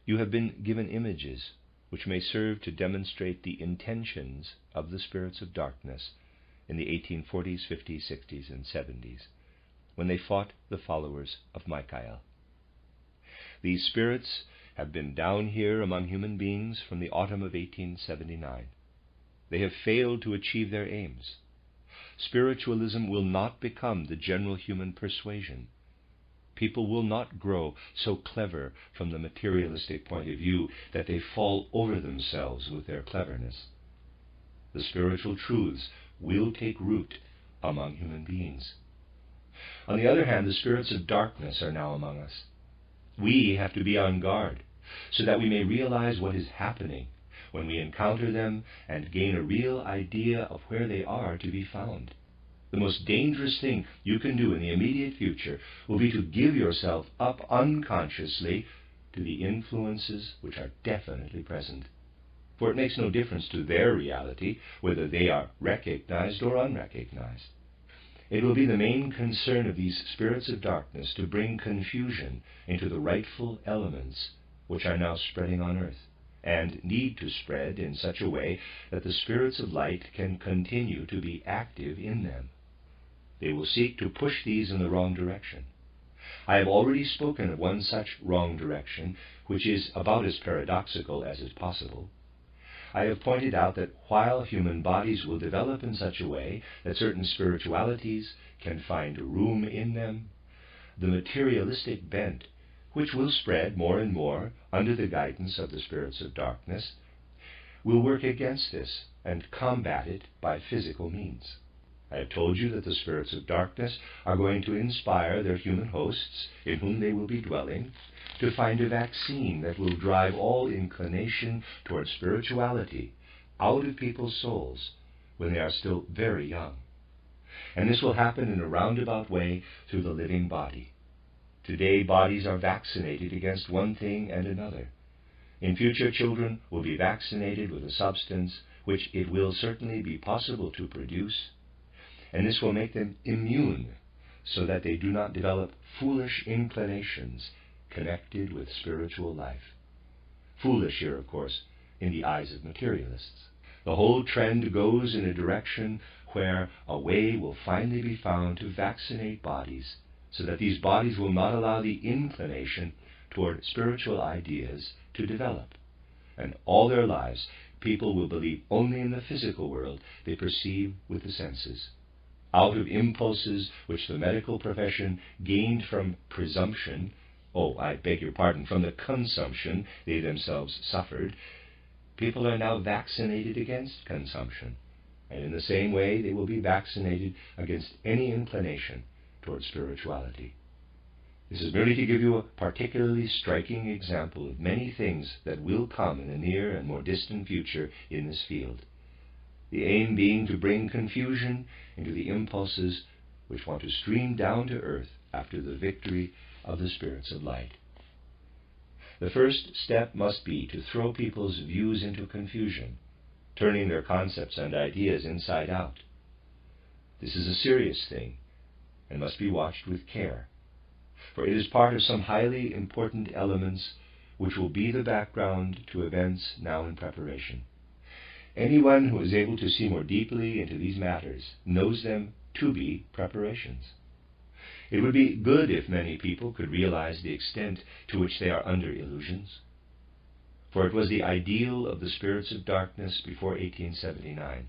You have been given images which may serve to demonstrate the intentions of the spirits of darkness in the 1840s, 50s, 60s, and 70s, when they fought the followers of Michael. These spirits have been down here among human beings from the autumn of 1879. They have failed to achieve their aims. Spiritualism will not become the general human persuasion. People will not grow so clever from the materialistic point of view that they fall over themselves with their cleverness. The spiritual truths will take root among human beings. On the other hand, the spirits of darkness are now among us. We have to be on guard so that we may realize what is happening when we encounter them and gain a real idea of where they are to be found. The most dangerous thing you can do in the immediate future will be to give yourself up unconsciously to the influences which are definitely present. For it makes no difference to their reality whether they are recognized or unrecognized. It will be the main concern of these spirits of darkness to bring confusion into the rightful elements which are now spreading on earth, and need to spread in such a way that the spirits of light can continue to be active in them. They will seek to push these in the wrong direction. I have already spoken of one such wrong direction, which is about as paradoxical as is possible. I have pointed out that while human bodies will develop in such a way that certain spiritualities can find room in them, the materialistic bent, which will spread more and more under the guidance of the spirits of darkness, will work against this and combat it by physical means. I have told you that the spirits of darkness are going to inspire their human hosts, in whom they will be dwelling, to find a vaccine that will drive all inclination toward spirituality out of people's souls when they are still very young. And this will happen in a roundabout way through the living body. Today, bodies are vaccinated against one thing and another. In future, children will be vaccinated with a substance which it will certainly be possible to produce, and this will make them immune so that they do not develop foolish inclinations connected with spiritual life. Foolish here, of course, in the eyes of materialists. The whole trend goes in a direction where a way will finally be found to vaccinate bodies, so that these bodies will not allow the inclination toward spiritual ideas to develop. And all their lives, people will believe only in the physical world they perceive with the senses. Out of impulses which the medical profession gained from presumption, from the consumption they themselves suffered, people are now vaccinated against consumption. And in the same way, they will be vaccinated against any inclination toward spirituality. This is merely to give you a particularly striking example of many things that will come in the near and more distant future in this field. The aim being to bring confusion into the impulses which want to stream down to earth after the victory of the spirits of light. The first step must be to throw people's views into confusion, turning their concepts and ideas inside out. This is a serious thing and must be watched with care, for it is part of some highly important elements which will be the background to events now in preparation. Anyone who is able to see more deeply into these matters knows them to be preparations. It would be good if many people could realize the extent to which they are under illusions, for it was the ideal of the spirits of darkness before 1879,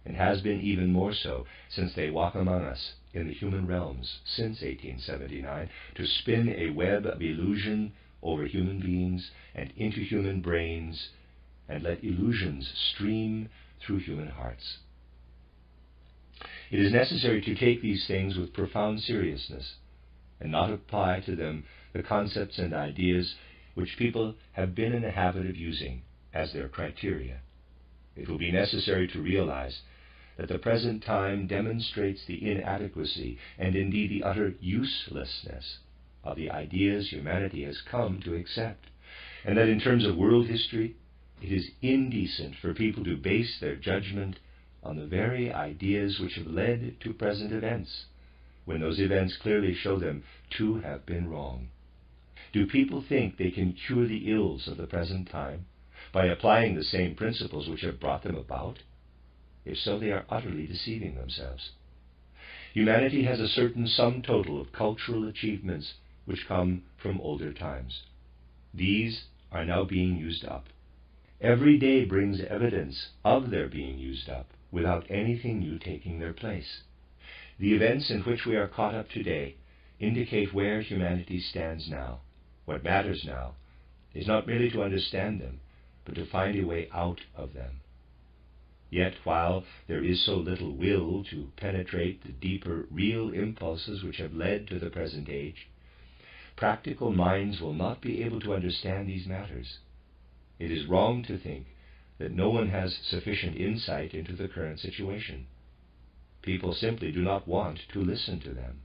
and has been even more so since they walk among us in the human realms since 1879, to spin a web of illusion over human beings and into human brains, and let illusions stream through human hearts. It is necessary to take these things with profound seriousness, and not apply to them the concepts and ideas which people have been in the habit of using as their criteria. It will be necessary to realize that the present time demonstrates the inadequacy and indeed the utter uselessness of the ideas humanity has come to accept, and that in terms of world history, it is indecent for people to base their judgment on the very ideas which have led to present events, when those events clearly show them to have been wrong. Do people think they can cure the ills of the present time by applying the same principles which have brought them about? If so, they are utterly deceiving themselves. Humanity has a certain sum total of cultural achievements which come from older times. These are now being used up. Every day brings evidence of their being used up, without anything new taking their place. The events in which we are caught up today indicate where humanity stands now. What matters now is not merely to understand them, but to find a way out of them. Yet, while there is so little will to penetrate the deeper, real impulses which have led to the present age, practical minds will not be able to understand these matters. It is wrong to think that no one has sufficient insight into the current situation. People simply do not want to listen to them.